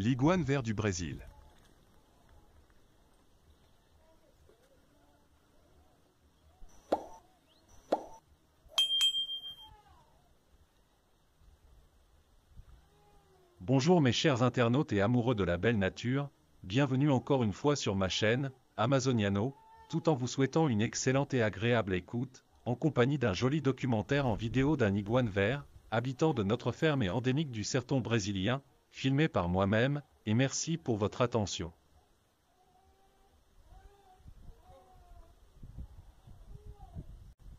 L'iguane vert du Brésil. Bonjour mes chers internautes et amoureux de la belle nature, bienvenue encore une fois sur ma chaîne, Amazoniano, tout en vous souhaitant une excellente et agréable écoute, en compagnie d'un joli documentaire en vidéo d'un iguane vert, habitant de notre ferme et endémique du serton brésilien, filmé par moi-même, et merci pour votre attention.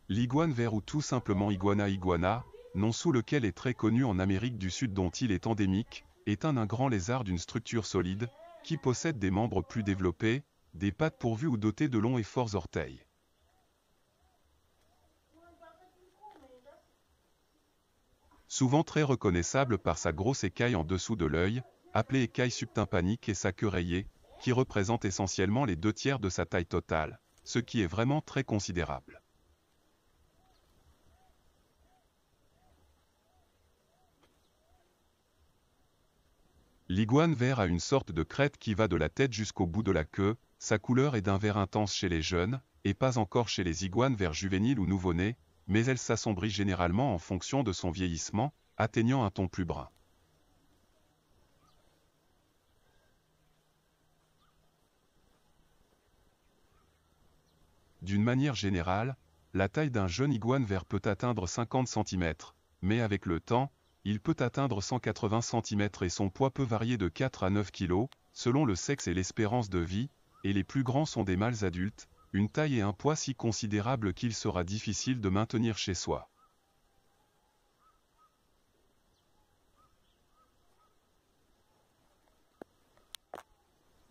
L'iguane vert ou tout simplement iguana iguana, nom sous lequel est très connu en Amérique du Sud dont il est endémique, est un grand lézard d'une structure solide, qui possède des membres plus développés, des pattes pourvues ou dotées de longs et forts orteils. Souvent très reconnaissable par sa grosse écaille en dessous de l'œil, appelée écaille subtympanique et sa queue rayée, qui représente essentiellement les 2/3 de sa taille totale, ce qui est vraiment très considérable. L'iguane vert a une sorte de crête qui va de la tête jusqu'au bout de la queue, sa couleur est d'un vert intense chez les jeunes, et pas encore chez les iguanes verts juvéniles ou nouveau-nés, mais elle s'assombrit généralement en fonction de son vieillissement, atteignant un ton plus brun. D'une manière générale, la taille d'un jeune iguane vert peut atteindre 50 cm, mais avec le temps, il peut atteindre 180 cm et son poids peut varier de 4 à 9 kg, selon le sexe et l'espérance de vie, et les plus grands sont des mâles adultes, une taille et un poids si considérables qu'il sera difficile de maintenir chez soi.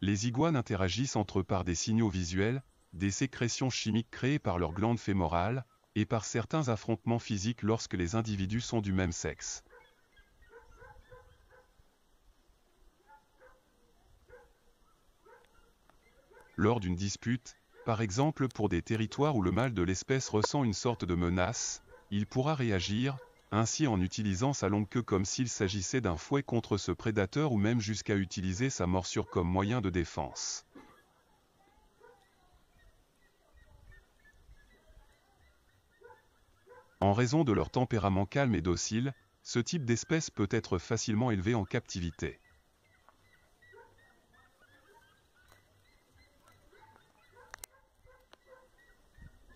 Les iguanes interagissent entre eux par des signaux visuels, des sécrétions chimiques créées par leur glande fémorale, et par certains affrontements physiques lorsque les individus sont du même sexe. Lors d'une dispute, par exemple pour des territoires où le mâle de l'espèce ressent une sorte de menace, il pourra réagir, ainsi en utilisant sa longue queue comme s'il s'agissait d'un fouet contre ce prédateur ou même jusqu'à utiliser sa morsure comme moyen de défense. En raison de leur tempérament calme et docile, ce type d'espèce peut être facilement élevé en captivité.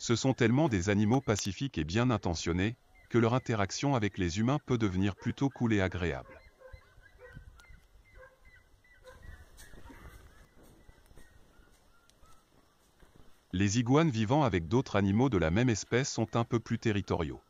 Ce sont tellement des animaux pacifiques et bien intentionnés, que leur interaction avec les humains peut devenir plutôt cool et agréable. Les iguanes vivant avec d'autres animaux de la même espèce sont un peu plus territoriaux.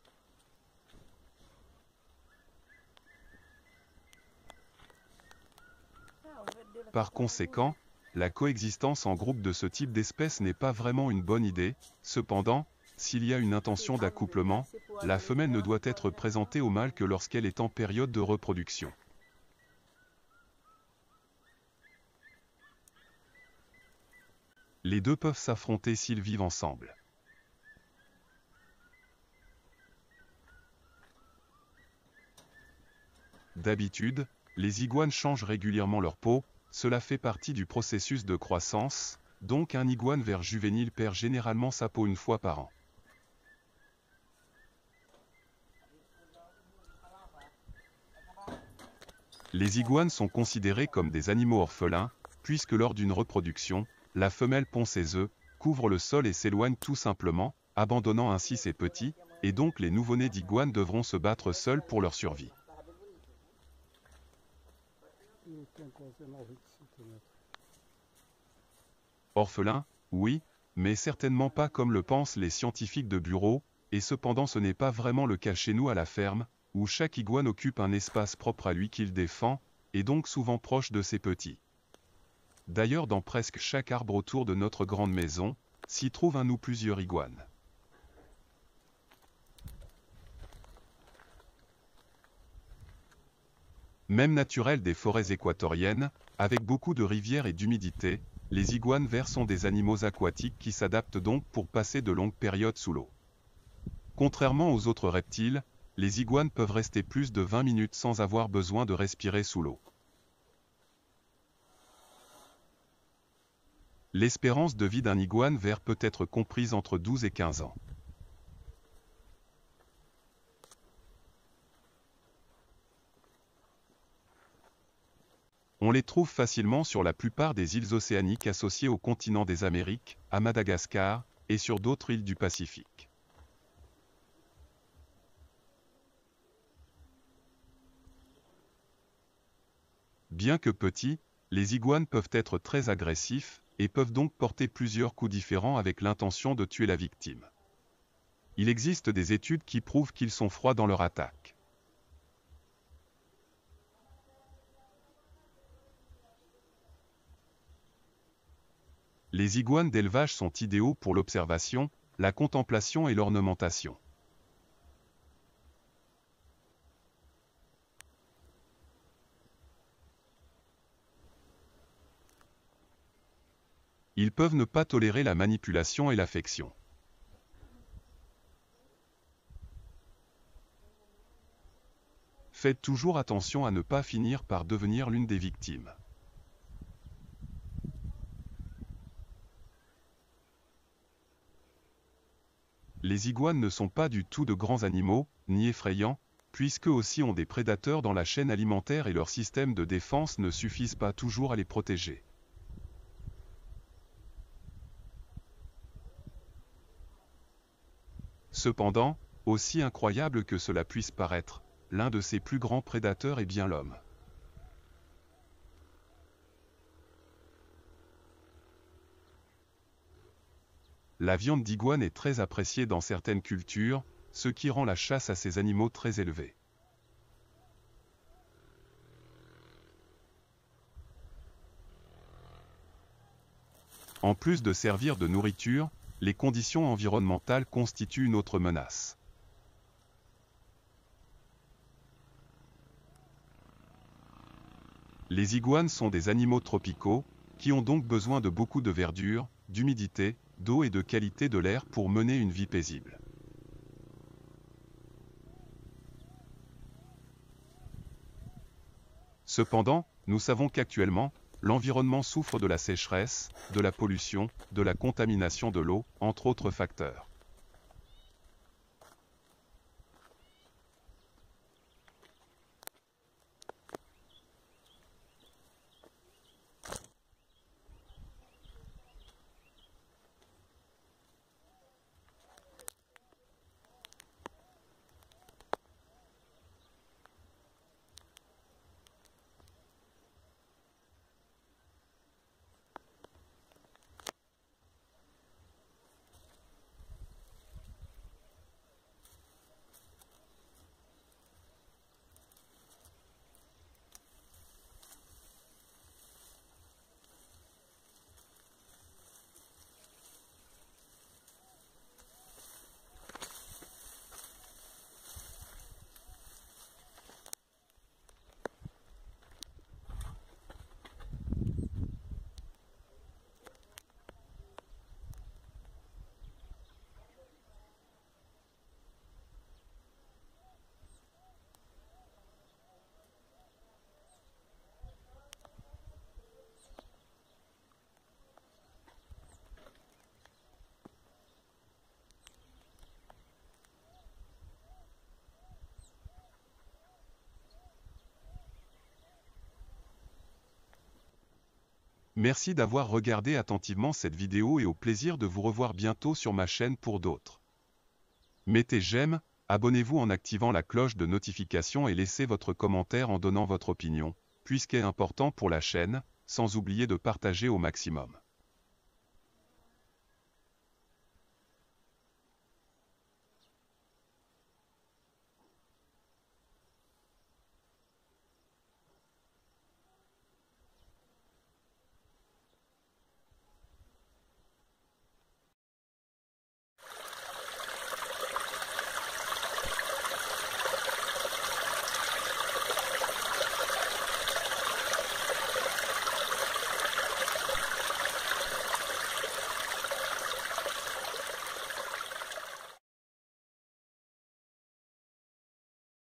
Par conséquent, la coexistence en groupe de ce type d'espèce n'est pas vraiment une bonne idée. Cependant, s'il y a une intention d'accouplement, la femelle ne doit être présentée au mâle que lorsqu'elle est en période de reproduction. Les deux peuvent s'affronter s'ils vivent ensemble. D'habitude, les iguanes changent régulièrement leur peau. Cela fait partie du processus de croissance, donc un iguane vert juvénile perd généralement sa peau une fois par an. Les iguanes sont considérés comme des animaux orphelins, puisque lors d'une reproduction, la femelle pond ses œufs, couvre le sol et s'éloigne tout simplement, abandonnant ainsi ses petits, et donc les nouveau-nés d'iguanes devront se battre seuls pour leur survie. Orphelin, oui, mais certainement pas comme le pensent les scientifiques de bureau, et cependant ce n'est pas vraiment le cas chez nous à la ferme, où chaque iguane occupe un espace propre à lui qu'il défend, et donc souvent proche de ses petits. D'ailleurs dans presque chaque arbre autour de notre grande maison, s'y trouve un ou plusieurs iguanes. Même naturel des forêts équatoriennes, avec beaucoup de rivières et d'humidité, les iguanes verts sont des animaux aquatiques qui s'adaptent donc pour passer de longues périodes sous l'eau. Contrairement aux autres reptiles, les iguanes peuvent rester plus de 20 minutes sans avoir besoin de respirer sous l'eau. L'espérance de vie d'un iguane vert peut être comprise entre 12 et 15 ans. On les trouve facilement sur la plupart des îles océaniques associées au continent des Amériques, à Madagascar, et sur d'autres îles du Pacifique. Bien que petits, les iguanes peuvent être très agressifs, et peuvent donc porter plusieurs coups différents avec l'intention de tuer la victime. Il existe des études qui prouvent qu'ils sont froids dans leur attaque. Les iguanes d'élevage sont idéaux pour l'observation, la contemplation et l'ornementation. Ils peuvent ne pas tolérer la manipulation et l'affection. Faites toujours attention à ne pas finir par devenir l'une des victimes. Les iguanes ne sont pas du tout de grands animaux, ni effrayants, puisqu'eux aussi ont des prédateurs dans la chaîne alimentaire et leur système de défense ne suffisent pas toujours à les protéger. Cependant, aussi incroyable que cela puisse paraître, l'un de ses plus grands prédateurs est bien l'homme. La viande d'iguane est très appréciée dans certaines cultures, ce qui rend la chasse à ces animaux très élevée. En plus de servir de nourriture, les conditions environnementales constituent une autre menace. Les iguanes sont des animaux tropicaux, qui ont donc besoin de beaucoup de verdure, d'humidité, d'eau et de qualité de l'air pour mener une vie paisible. Cependant, nous savons qu'actuellement, l'environnement souffre de la sécheresse, de la pollution, de la contamination de l'eau, entre autres facteurs. Merci d'avoir regardé attentivement cette vidéo et au plaisir de vous revoir bientôt sur ma chaîne pour d'autres. Mettez j'aime, abonnez-vous en activant la cloche de notification et laissez votre commentaire en donnant votre opinion, puisqu'elle est important pour la chaîne, sans oublier de partager au maximum.